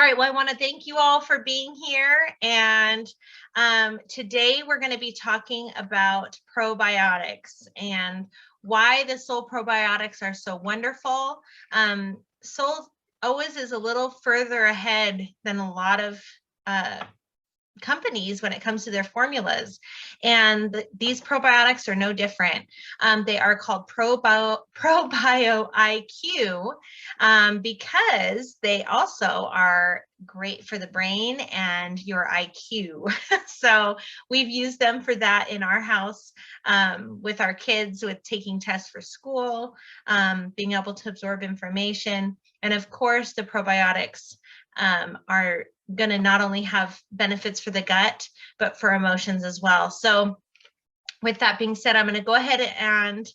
All right, well, I want to thank you all for being here. And today we're going to be talking about probiotics and why the Soul probiotics are so wonderful. Soul always is a little further ahead than a lot of companies when it comes to their formulas, and these probiotics are no different. They are called ProBioIQ because they also are great for the brain and your IQ. So we've used them for that in our house with our kids, with taking tests for school, being able to absorb information. And of course, the probiotics are going to not only have benefits for the gut, but for emotions as well. So with that being said, I'm going to go ahead and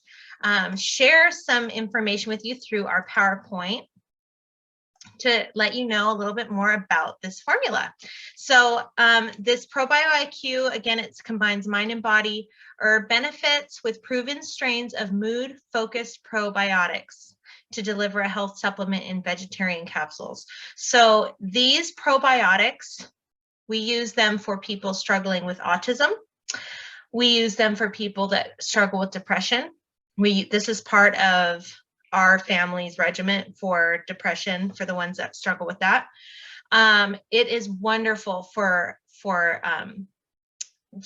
share some information with you through our PowerPoint to let you know a little bit more about this formula. So this ProBioIQ, again, it combines mind and body herb benefits with proven strains of mood-focused probiotics to deliver a health supplement in vegetarian capsules. So these probiotics, we use them for people struggling with autism. We use them for people that struggle with depression. This is part of our family's regimen for depression for the ones that struggle with that. It is wonderful for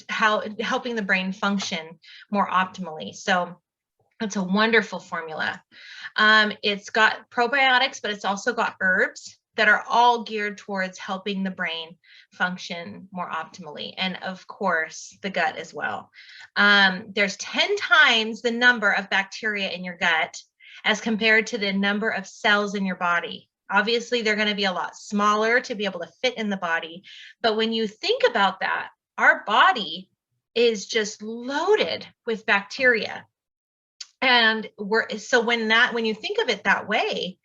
helping the brain function more optimally. So it's a wonderful formula. It's got probiotics, but it's also got herbs that are all geared towards helping the brain function more optimally. And of course, the gut as well. There's 10 times the number of bacteria in your gut as compared to the number of cells in your body. Obviously, they're going to be a lot smaller to be able to fit in the body. But when you think about that, our body is just loaded with bacteria. And when you think of it that way,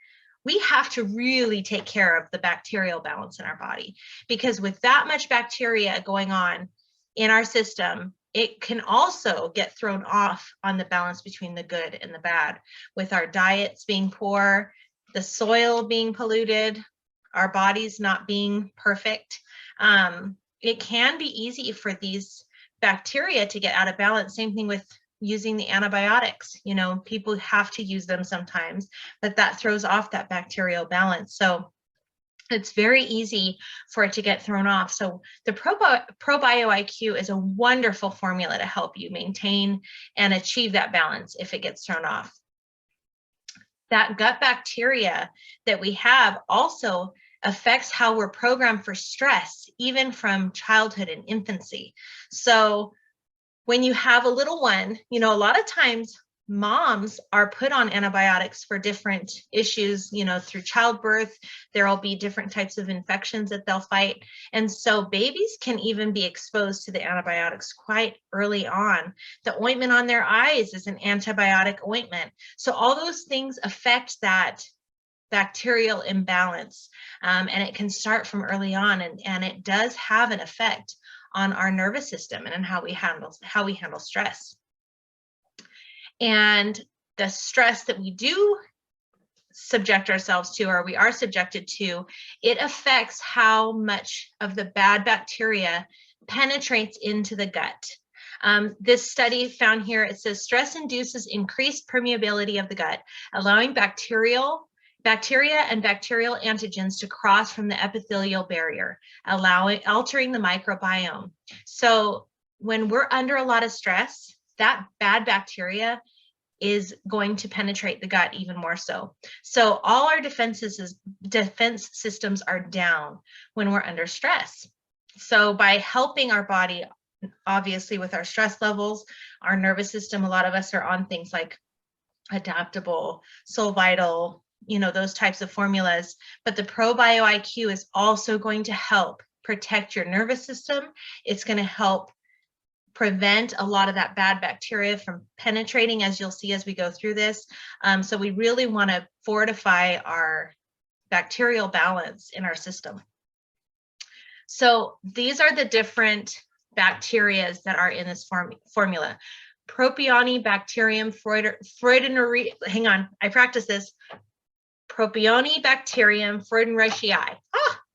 we have to really take care of the bacterial balance in our body, because with that much bacteria going on in our system, it can also get thrown off on the balance between the good and the bad, with our diets being poor, the soil being polluted, our bodies not being perfect. It can be easy for these bacteria to get out of balance. Same thing with using the antibiotics. You know, people have to use them sometimes, but that throws off that bacterial balance. So it's very easy for it to get thrown off. So the ProBioIQ is a wonderful formula to help you maintain and achieve that balance if it gets thrown off. That gut bacteria that we have also affects how we're programmed for stress, even from childhood and infancy. So when you have a little one, you know, a lot of times moms are put on antibiotics for different issues, you know, through childbirth. There'll be different types of infections that they'll fight. And so babies can even be exposed to the antibiotics quite early on. The ointment on their eyes is an antibiotic ointment. So all those things affect that bacterial imbalance. And it can start from early on, and it does have an effect on our nervous system and how we handle stress. And the stress that we do subject ourselves to, or we are subjected to, it affects how much of the bad bacteria penetrates into the gut. This study found here, it says stress induces increased permeability of the gut, allowing bacteria and bacterial antigens to cross from the epithelial barrier, altering the microbiome. So when we're under a lot of stress, that bad bacteria is going to penetrate the gut even more so. So all our defense systems are down when we're under stress. So by helping our body, obviously with our stress levels, our nervous system, a lot of us are on things like Adaptable, Soul Vital, you know, those types of formulas. But the ProBioIQ is also going to help protect your nervous system. It's going to help prevent a lot of that bad bacteria from penetrating, as you'll see as we go through this. So we really want to fortify our bacterial balance in our system. So these are the different bacteria that are in this formula. Propionibacterium freudenreich, hang on, I practiced this. Propionibacterium freudenreichii.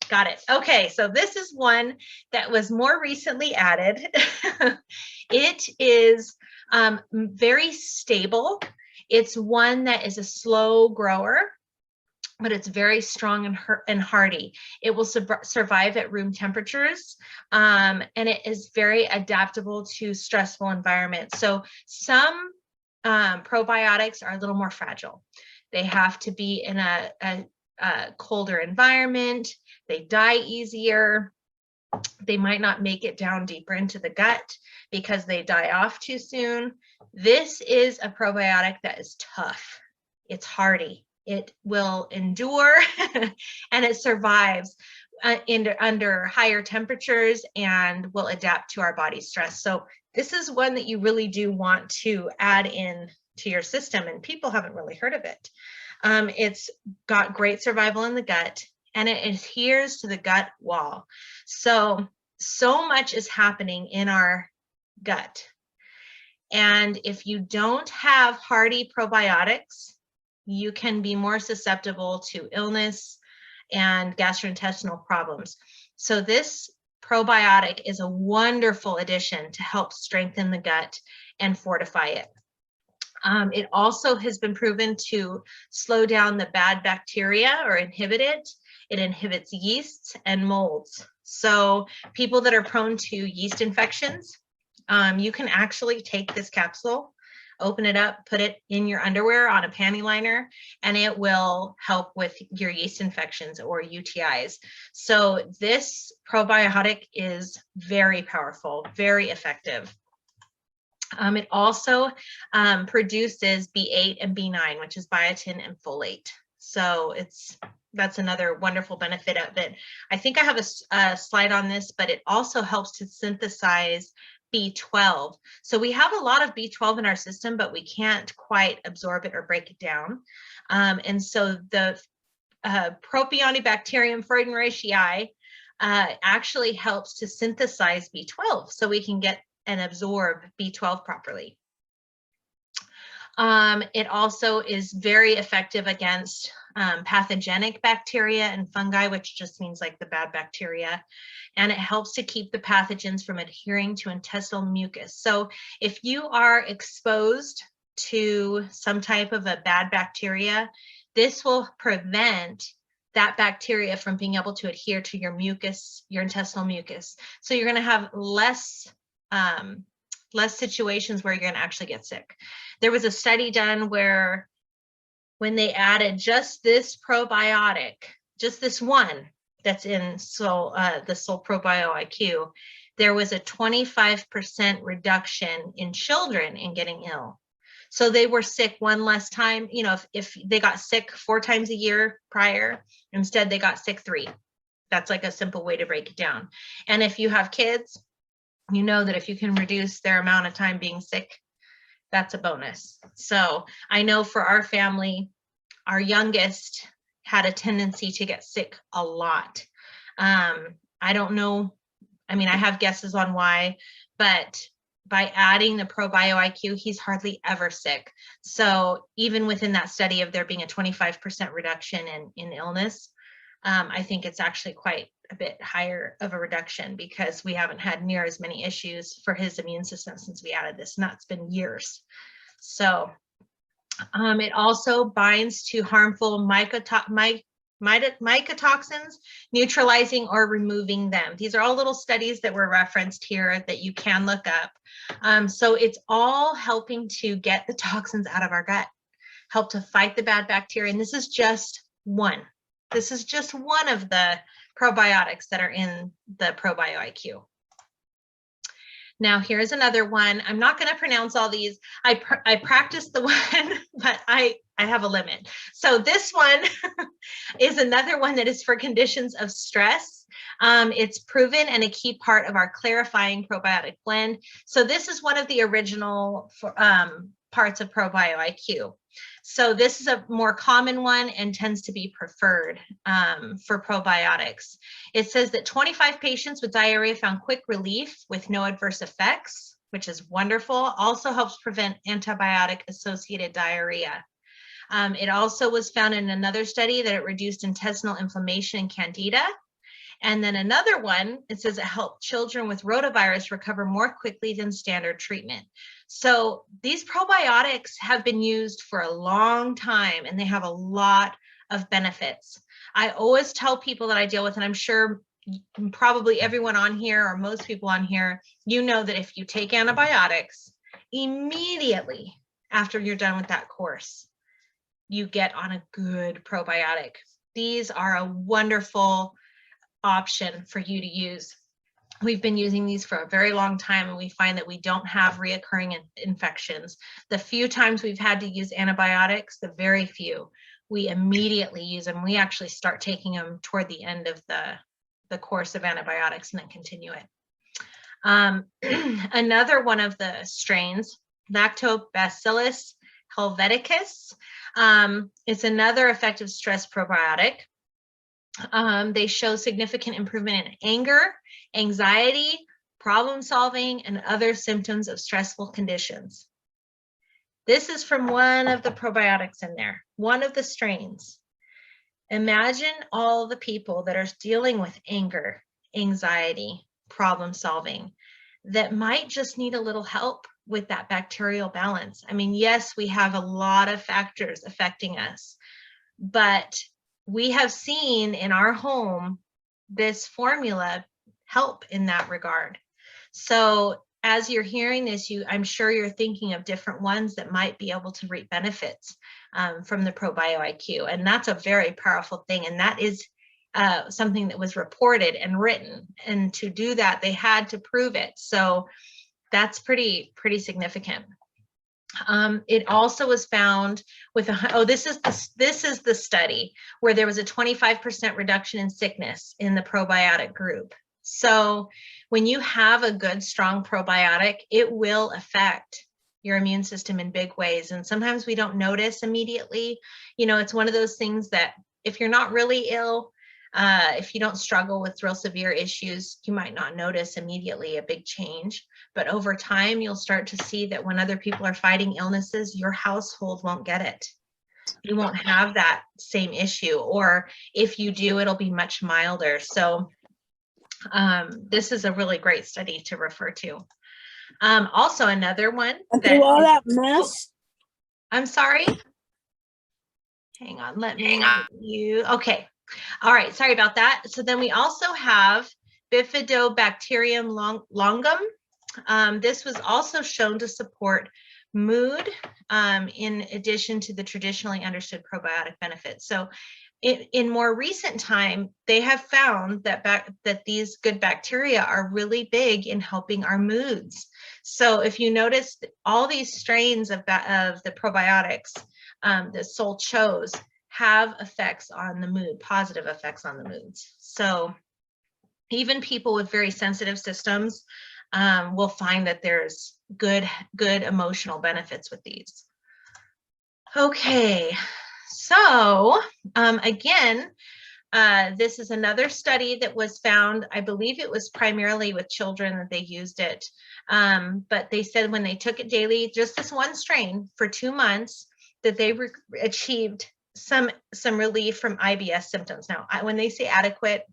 Got it. Okay, so this is one that was more recently added. It is very stable. It's one that is a slow grower, but it's very strong and hardy. It will survive at room temperatures, and it is very adaptable to stressful environments. So some probiotics are a little more fragile. They have to be in a colder environment. They die easier. They might not make it down deeper into the gut because they die off too soon. This is a probiotic that is tough. It's hardy. It will endure and it survives under higher temperatures and will adapt to our body stress. So this is one that you really do want to add in to your system, and people haven't really heard of it. It's got great survival in the gut, and it adheres to the gut wall. So much is happening in our gut. And if you don't have hardy probiotics, you can be more susceptible to illness and gastrointestinal problems. So this probiotic is a wonderful addition to help strengthen the gut and fortify it. It also has been proven to slow down the bad bacteria or inhibit it. It inhibits yeasts and molds. So people that are prone to yeast infections, you can actually take this capsule, open it up, put it in your underwear on a panty liner, and it will help with your yeast infections or UTIs. So this probiotic is very powerful, very effective. It also produces B8 and B9, which is biotin and folate. So that's another wonderful benefit of it. I think I have a slide on this, but it also helps to synthesize B12. So we have a lot of B12 in our system, but we can't quite absorb it or break it down. And so the Propionibacterium freudenreichii actually helps to synthesize B12 so we can get and absorb B12 properly. It also is very effective against pathogenic bacteria and fungi, which just means like the bad bacteria. And it helps to keep the pathogens from adhering to intestinal mucus. So if you are exposed to some type of a bad bacteria, this will prevent that bacteria from being able to adhere to your mucus, your intestinal mucus. So you're going to have less situations where you're going to actually get sick. There was a study done where when they added just this probiotic, just this one that's in the Soul ProBioIQ, there was a 25% reduction in children in getting ill. So they were sick one less time. You know, if they got sick 4 times a year prior, instead they got sick 3. That's like a simple way to break it down. And if you have kids, you know that if you can reduce their amount of time being sick, that's a bonus. So I know for our family, our youngest had a tendency to get sick a lot. I don't know. I mean, I have guesses on why, but by adding the ProBioIQ, he's hardly ever sick. So even within that study of there being a 25% reduction in illness, I think it's actually quite a bit higher of a reduction because we haven't had near as many issues for his immune system since we added this, and that's been years. So it also binds to harmful mycotoxins, neutralizing or removing them. These are all little studies that were referenced here that you can look up. So it's all helping to get the toxins out of our gut, help to fight the bad bacteria. And this is just one. This is just one of the probiotics that are in the ProBioIQ. Now here's another one. I'm not going to pronounce all these. I practiced the one, but I have a limit. So this one is another one that is for conditions of stress. It's proven and a key part of our clarifying probiotic blend. So this is one of the original parts of ProBioIQ. So this is a more common one and tends to be preferred for probiotics. It says that 25 patients with diarrhea found quick relief with no adverse effects, which is wonderful. Also helps prevent antibiotic-associated diarrhea. It also was found in another study that it reduced intestinal inflammation and candida. And then another one, it says it helped children with rotavirus recover more quickly than standard treatment. So these probiotics have been used for a long time, and they have a lot of benefits. I always tell people that I deal with, and I'm sure probably everyone on here or most people on here, you know that if you take antibiotics, immediately after you're done with that course, you get on a good probiotic. These are a wonderful option for you to use. We've been using these for a very long time, and we find that we don't have reoccurring infections. The few times we've had to use antibiotics, the very few, we immediately use them. We actually start taking them toward the end of the course of antibiotics and then continue it. Another one of the strains, Lactobacillus helveticus, it's another effective stress probiotic. They show significant improvement in anger, anxiety, problem solving, and other symptoms of stressful conditions. This is from one of the probiotics in there, one of the strains. Imagine all the people that are dealing with anger, anxiety, problem solving, that might just need a little help with that bacterial balance. I mean, yes, we have a lot of factors affecting us, but we have seen in our home this formula help in that regard. So as you're hearing this, I'm sure you're thinking of different ones that might be able to reap benefits from the ProBioIQ. And that's a very powerful thing. And that is something that was reported and written. And to do that, they had to prove it. So that's pretty significant. It also was found with this is the study where there was a 25% reduction in sickness in the probiotic group. So when you have a good, strong probiotic, it will affect your immune system in big ways. And sometimes we don't notice immediately. You know, it's one of those things that if you're not really ill, if you don't struggle with real severe issues, you might not notice immediately a big change. But over time, you'll start to see that when other people are fighting illnesses, your household won't get it. You won't have that same issue. Or if you do, it'll be much milder. So this is a really great study to refer to. Also another one. Through all that mess. I'm sorry. Hang on, let me you. Okay. All right, sorry about that. So then we also have Bifidobacterium longum. This was also shown to support mood in addition to the traditionally understood probiotic benefits. So in more recent time, they have found that these good bacteria are really big in helping our moods. So if you notice, all these strains of the probiotics that Sol chose have effects on the mood, positive effects on the moods. So even people with very sensitive systems will find that there's good emotional benefits with these. Okay, so again, this is another study that was found. I believe it was primarily with children that they used it, but they said when they took it daily, just this one strain for 2 months, that they achieved some relief from IBS symptoms. Now, when they say adequate,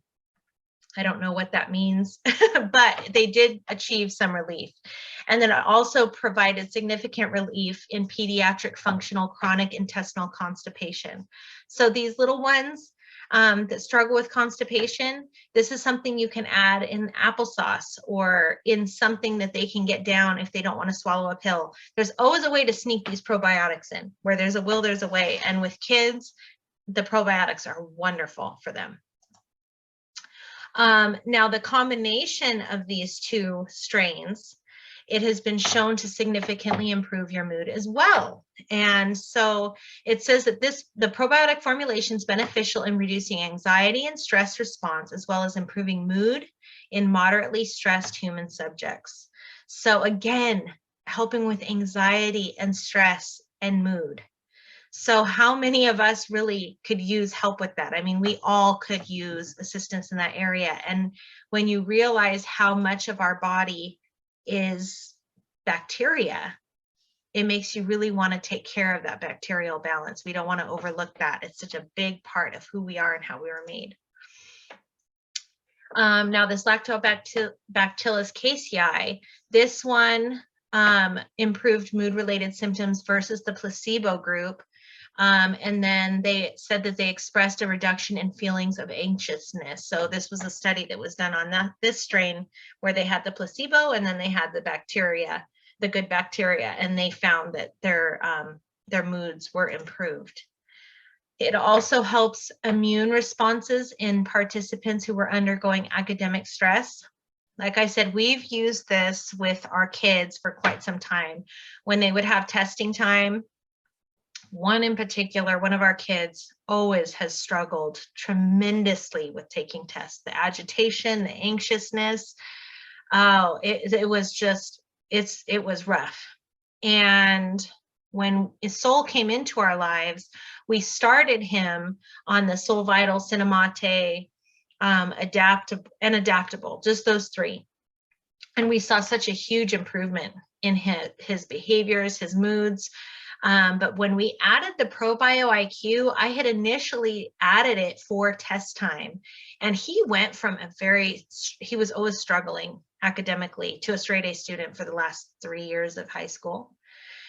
I don't know what that means, but they did achieve some relief. And then it also provided significant relief in pediatric functional chronic intestinal constipation. So these little ones that struggle with constipation, this is something you can add in applesauce or in something that they can get down if they don't want to swallow a pill. There's always a way to sneak these probiotics in. Where there's a will, there's a way. And with kids, the probiotics are wonderful for them. Now, the combination of these two strains, it has been shown to significantly improve your mood as well. And so it says that the probiotic formulation is beneficial in reducing anxiety and stress response, as well as improving mood in moderately stressed human subjects. So again, helping with anxiety and stress and mood. So how many of us really could use help with that? I mean, we all could use assistance in that area. And when you realize how much of our body is bacteria, it makes you really want to take care of that bacterial balance. We don't want to overlook that. It's such a big part of who we are and how we were made. Now this Lactobacillus casei, this one improved mood-related symptoms versus the placebo group. And then they said that they expressed a reduction in feelings of anxiousness. So this was a study that was done on this strain where they had the placebo and then they had the bacteria, the good bacteria, and they found that their moods were improved. It also helps immune responses in participants who were undergoing academic stress. Like I said, we've used this with our kids for quite some time. When they would have testing time, one in particular, one of our kids always has struggled tremendously with taking tests. The agitation, the anxiousness, it was rough. And when Sol came into our lives, we started him on the Sol Vital, Cinemate, adaptable, just those three. And we saw such a huge improvement in his behaviors, his moods. But when we added the ProBioIQ, I had initially added it for test time. And he went from he was always struggling academically to a straight A student for the last 3 years of high school.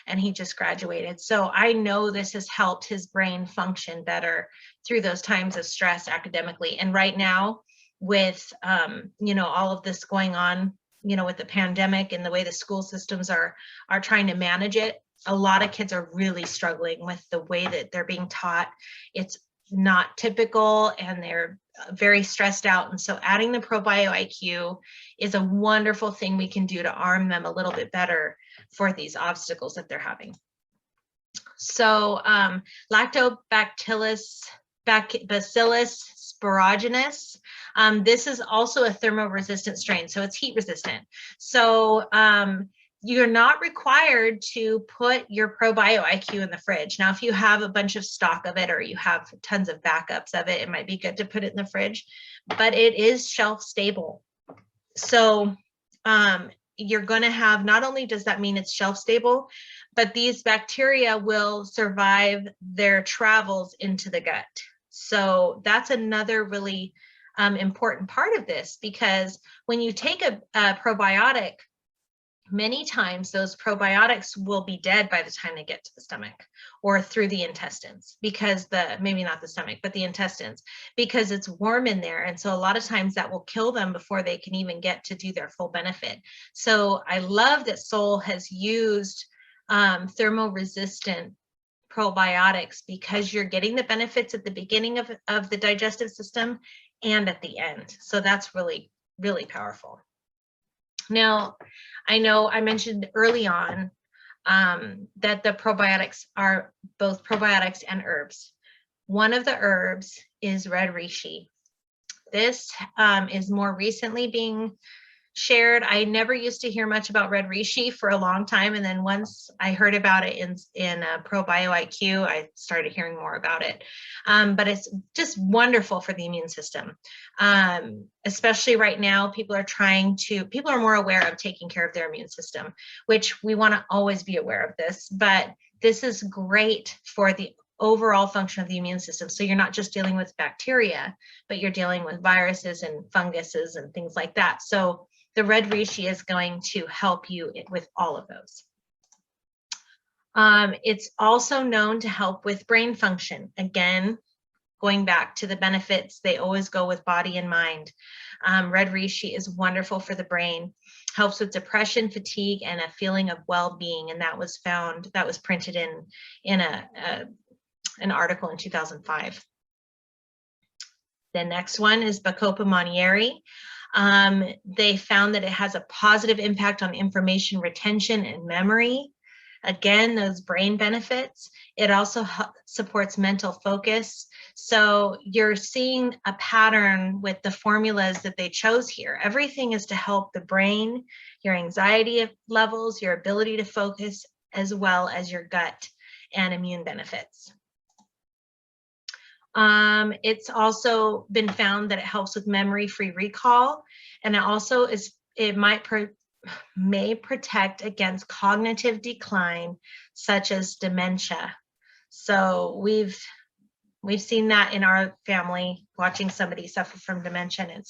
And he just graduated. So I know this has helped his brain function better through those times of stress academically. And right now with, all of this going on, with the pandemic and the way the school systems are trying to manage it, a lot of kids are really struggling with the way that they're being taught. It's not typical and they're very stressed out. And so adding the ProBioIQ is a wonderful thing we can do to arm them a little bit better for these obstacles that they're having. So Lactobacillus sporogenous, this is also a thermoresistant strain, so it's heat resistant. So you're not required to put your ProBioIQ in the fridge. Now, if you have a bunch of stock of it or you have tons of backups of it, it might be good to put it in the fridge, but it is shelf stable. So you're going to have, not only does that mean it's shelf stable, but these bacteria will survive their travels into the gut. So that's another really important part of this, because when you take a probiotic, many times those probiotics will be dead by the time they get to the stomach or through the intestines, because maybe not the stomach, but the intestines, because it's warm in there. And so a lot of times that will kill them before they can even get to do their full benefit. So I love that Sol has used thermoresistant probiotics, because you're getting the benefits at the beginning of the digestive system and at the end. So that's really, really powerful. Now, I know I mentioned early on that the probiotics are both probiotics and herbs. One of the herbs is red reishi. This is more recently being shared. I never used to hear much about red reishi for a long time, and then once I heard about it in ProBioIQ, I started hearing more about it. But it's just wonderful for the immune system. Especially right now, people are more aware of taking care of their immune system, which we want to always be aware of this, but this is great for the overall function of the immune system. So you're not just dealing with bacteria, but you're dealing with viruses and funguses and things like that. So the red reishi is going to help you with all of those. It's also known to help with brain function. Again, going back to the benefits, they always go with body and mind. Red reishi is wonderful for the brain, helps with depression, fatigue, and a feeling of well-being. And that was printed in an article in 2005. The next one is Bacopa monnieri. They found that it has a positive impact on information retention and memory. Again, those brain benefits. It also supports mental focus. So you're seeing a pattern with the formulas that they chose here. Everything is to help the brain, your anxiety levels, your ability to focus, as well as your gut and immune benefits. It's also been found that it helps with memory-free recall, and it may protect against cognitive decline, such as dementia. So we've seen that in our family, watching somebody suffer from dementia. And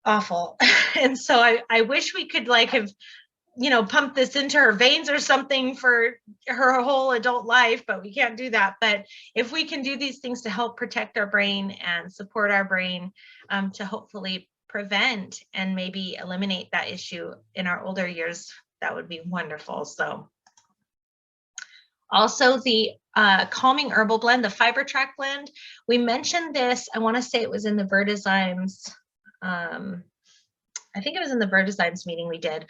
awful. And so I wish we could like have, pump this into her veins or something for her whole adult life, but we can't do that. But if we can do these things to help protect our brain and support our brain, to hopefully prevent and maybe eliminate that issue in our older years, that would be wonderful. So also the calming herbal blend, the fiber track blend, we mentioned this, I want to say it was in the Vertizymes, I think it was in the Vertizymes meeting we did,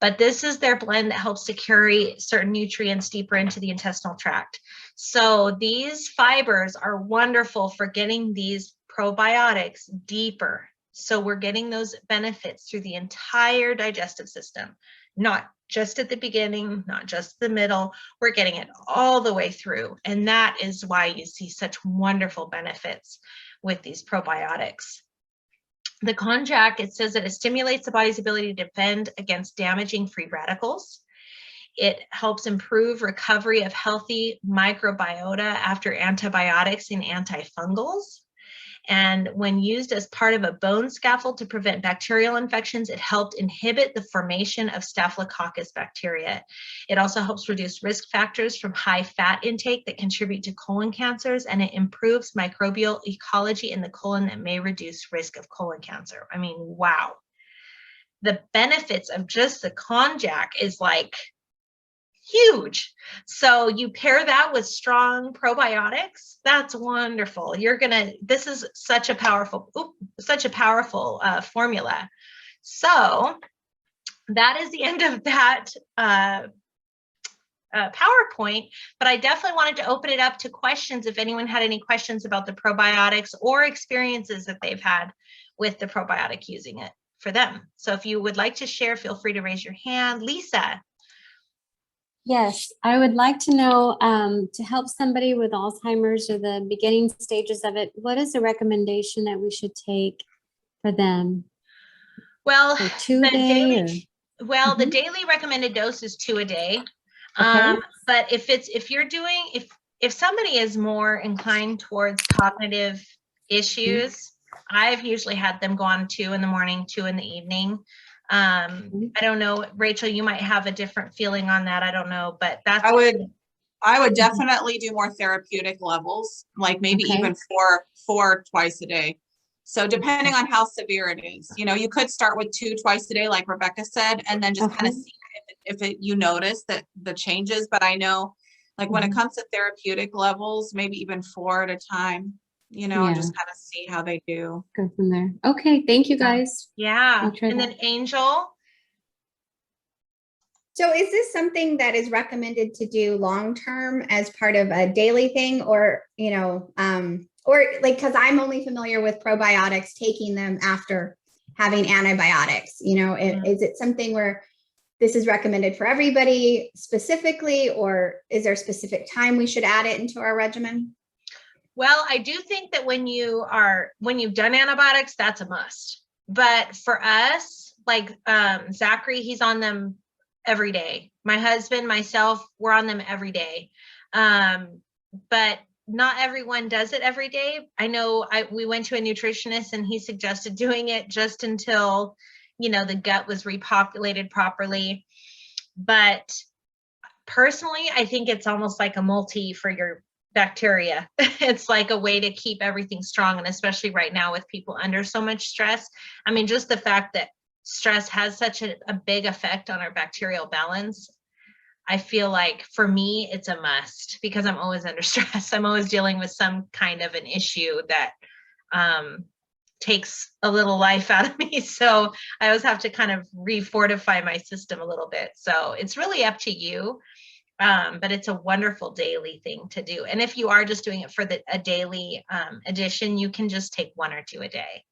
but this is their blend that helps to carry certain nutrients deeper into the intestinal tract. So these fibers are wonderful for getting these probiotics deeper. So we're getting those benefits through the entire digestive system, not just at the beginning, not just the middle, we're getting it all the way through. And that is why you see such wonderful benefits with these probiotics. The konjac, it says that it stimulates the body's ability to defend against damaging free radicals. It helps improve recovery of healthy microbiota after antibiotics and antifungals. And when used as part of a bone scaffold to prevent bacterial infections, it helped inhibit the formation of Staphylococcus bacteria. It also helps reduce risk factors from high fat intake that contribute to colon cancers, and it improves microbial ecology in the colon that may reduce risk of colon cancer. I mean, wow. The benefits of just the konjac is like huge. So you pair that with strong probiotics, that's wonderful. This is such a powerful formula. So that is the end of that PowerPoint, but I definitely wanted to open it up to questions if anyone had any questions about the probiotics or experiences that they've had with the probiotic using it for them. So if you would like to share, feel free to raise your hand. Lisa. Yes, I would like to know, to help somebody with Alzheimer's or the beginning stages of it, what is the recommendation that we should take for them? Well, For 2 a day? the daily recommended dose is 2 a day. Okay. But if somebody is more inclined towards cognitive issues, I've usually had them go on 2 in the morning, 2 in the evening. I don't know, Rachel, you might have a different feeling on that. I don't know, but that's. I would definitely do more therapeutic levels, like maybe even four twice a day. So depending on how severe it is, you could start with 2 twice a day, like Rebecca said, and then just kind of see if you notice that the changes. But I know, like when it comes to therapeutic levels, maybe even 4 at a time, and just kind of see how they do. Go from there. Okay, thank you guys. Yeah, and then Angel. So is this something that is recommended to do long-term as part of a daily thing, or, or like, because I'm only familiar with probiotics, taking them after having antibiotics, is it something where this is recommended for everybody specifically, or is there a specific time we should add it into our regimen? Well, I do think that when you've done antibiotics, that's a must. But for us, like Zachary, he's on them every day. My husband, myself, we're on them every day. But not everyone does it every day. I know we went to a nutritionist and he suggested doing it just until, the gut was repopulated properly. But personally, I think it's almost like a multi for your bacteria. It's like a way to keep everything strong. And especially right now with people under so much stress. I mean, just the fact that stress has such a big effect on our bacterial balance. I feel like for me, it's a must because I'm always under stress. I'm always dealing with some kind of an issue that takes a little life out of me. So I always have to kind of refortify my system a little bit. So it's really up to you. But it's a wonderful daily thing to do. And if you are just doing it for a daily addition, you can just take 1 or 2 a day.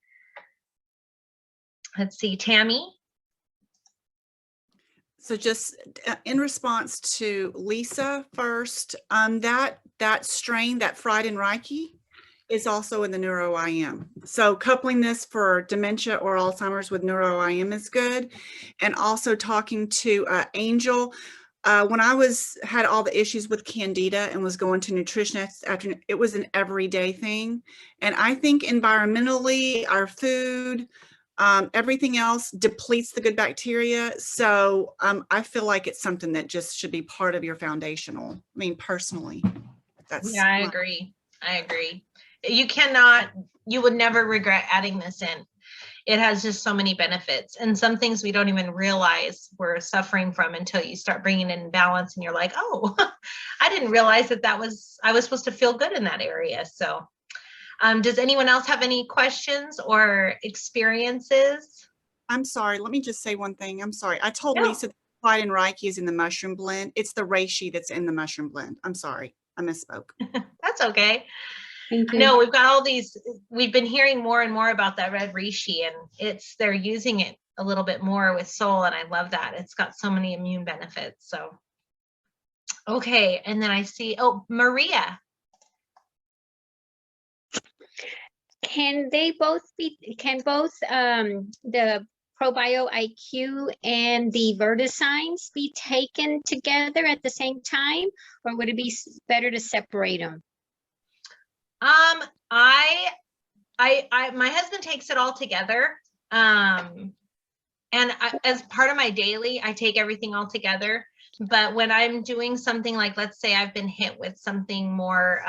Let's see, Tammy. So just in response to Lisa first, that strain, that fried and Reiki, is also in the neuro-IM. So coupling this for dementia or Alzheimer's with neuro-IM is good. And also talking to Angel, when I had all the issues with Candida and was going to nutritionists after, it was an everyday thing. And I think environmentally, our food, Everything else depletes the good bacteria. So I feel like it's something that just should be part of your foundational. I mean, personally, that's Yeah, I agree. I agree. You would never regret adding this in. It has just so many benefits, and some things we don't even realize we're suffering from until you start bringing in balance and you're like, oh, I didn't realize that I was supposed to feel good in that area. So does anyone else have any questions or experiences? I'm sorry. Let me just say one thing. I'm sorry. I told No. Lisa that Clyde and Reiki is in the mushroom blend. It's the reishi that's in the mushroom blend. I'm sorry. I misspoke. That's okay. Thank you. No, we've got all these, we've been hearing more and more about that red reishi, and they're using it a little bit more with soul, and I love that. It's got so many immune benefits. So, okay. And then I see, oh, Maria. Can both the ProBioIQ and the Vertisigns be taken together at the same time, or would it be better to separate them? My husband takes it all together. And as part of my daily, I take everything all together. But when I'm doing something like, let's say I've been hit with something more,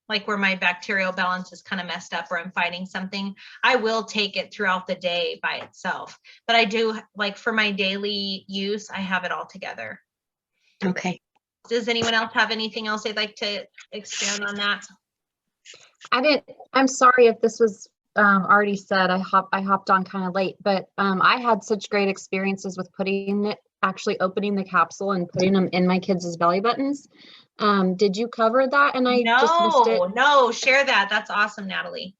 like where my bacterial balance is kind of messed up, or I'm fighting something, I will take it throughout the day by itself. But I do, like for my daily use, I have it all together. Okay. Does anyone else have anything else they'd like to expand on that? I'm sorry if this was already said. I hopped on kind of late, but I had such great experiences with actually opening the capsule and putting them in my kids' belly buttons. Did you cover that? And I just missed it. No, share that. That's awesome, Natalie.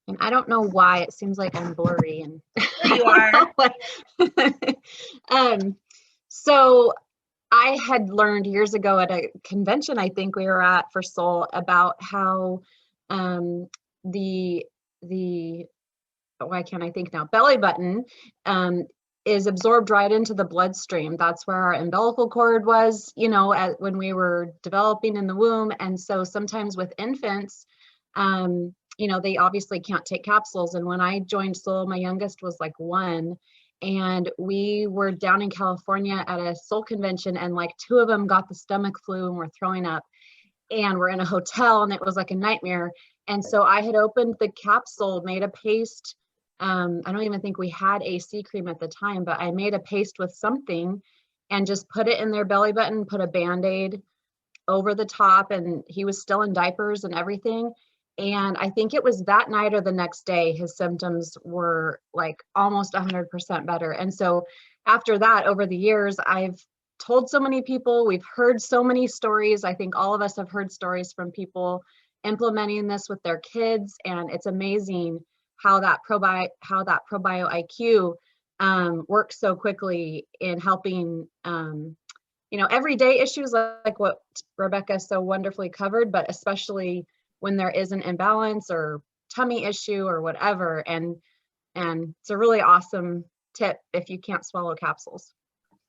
And I don't know why it seems like I'm blurry and There you are. So I had learned years ago at a convention I think we were at for Soul about how why can't I think now, belly button is absorbed right into the bloodstream. That's where our umbilical cord was, when we were developing in the womb. And so sometimes with infants, they obviously can't take capsules. And when I joined Soul, my youngest was like 1. And we were down in California at a Soul convention, and like 2 of them got the stomach flu and were throwing up, and we're in a hotel, and it was like a nightmare. And so I had opened the capsule, made a paste. I don't even think we had AC cream at the time, but I made a paste with something and just put it in their belly button, put a Band-Aid over the top, and he was still in diapers and everything. And I think it was that night or the next day, his symptoms were like almost 100% better. And so after that, over the years, I've told so many people, we've heard so many stories. I think all of us have heard stories from people implementing this with their kids. And it's amazing how that ProBioIQ works so quickly in helping, everyday issues like what Rebecca so wonderfully covered, but especially when there is an imbalance or tummy issue or whatever. And it's a really awesome tip if you can't swallow capsules.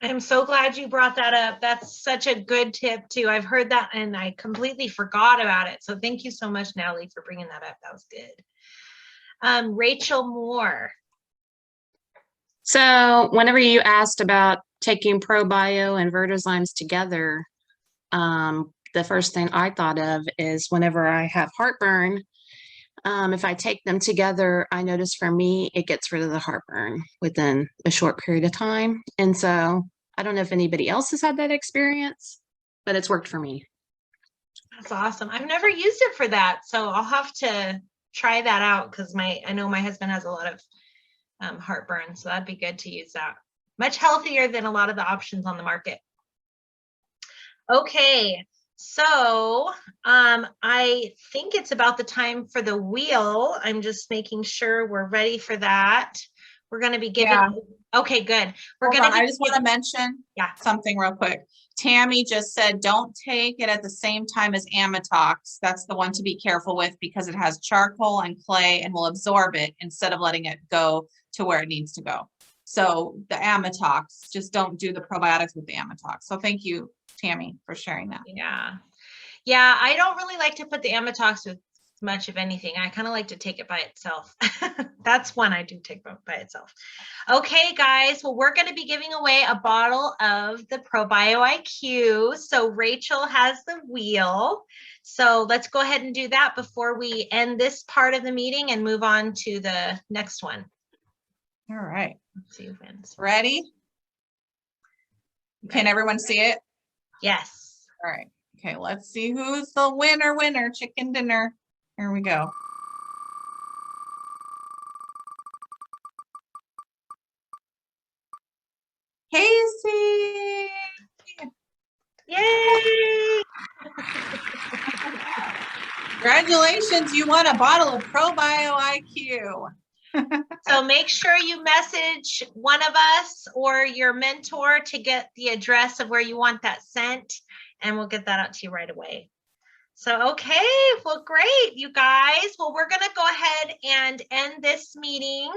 I'm so glad you brought that up. That's such a good tip too. I've heard that and I completely forgot about it. So thank you so much, Natalie, for bringing that up. That was good. Rachel Moore. So whenever you asked about taking ProBio and Vertizymes together, the first thing I thought of is whenever I have heartburn, if I take them together, I notice for me, it gets rid of the heartburn within a short period of time. And so I don't know if anybody else has had that experience, but it's worked for me. That's awesome. I've never used it for that. So I'll have to try that out because I know my husband has a lot of heartburn. So that'd be good to use that. Much healthier than a lot of the options on the market. Okay. So I think it's about the time for the wheel. I'm just making sure we're ready for that. We're going to be giving. Yeah. Okay, good. I just want to mention something real quick. Tammy just said, don't take it at the same time as Amatox. That's the one to be careful with because it has charcoal and clay and will absorb it instead of letting it go to where it needs to go. So the Amatox, just don't do the probiotics with the Amatox. So thank you, Tammy, for sharing that. Yeah. I don't really like to put the Amatox with much of anything. I kind of like to take it by itself. That's one I do take by itself. Okay, guys. Well, we're going to be giving away a bottle of the ProBioIQ. So Rachel has the wheel. So let's go ahead and do that before we end this part of the meeting and move on to the next one. All right. Let's see who wins. Ready? Can everyone see it? Yes. All right. Okay, let's see who's the winner, chicken dinner. Here we go. Casey! Yay! Congratulations, you won a bottle of ProBioIQ. So make sure you message one of us or your mentor to get the address of where you want that sent, and we'll get that out to you right away. So, okay, well, great, you guys. Well, we're going to go ahead and end this meeting.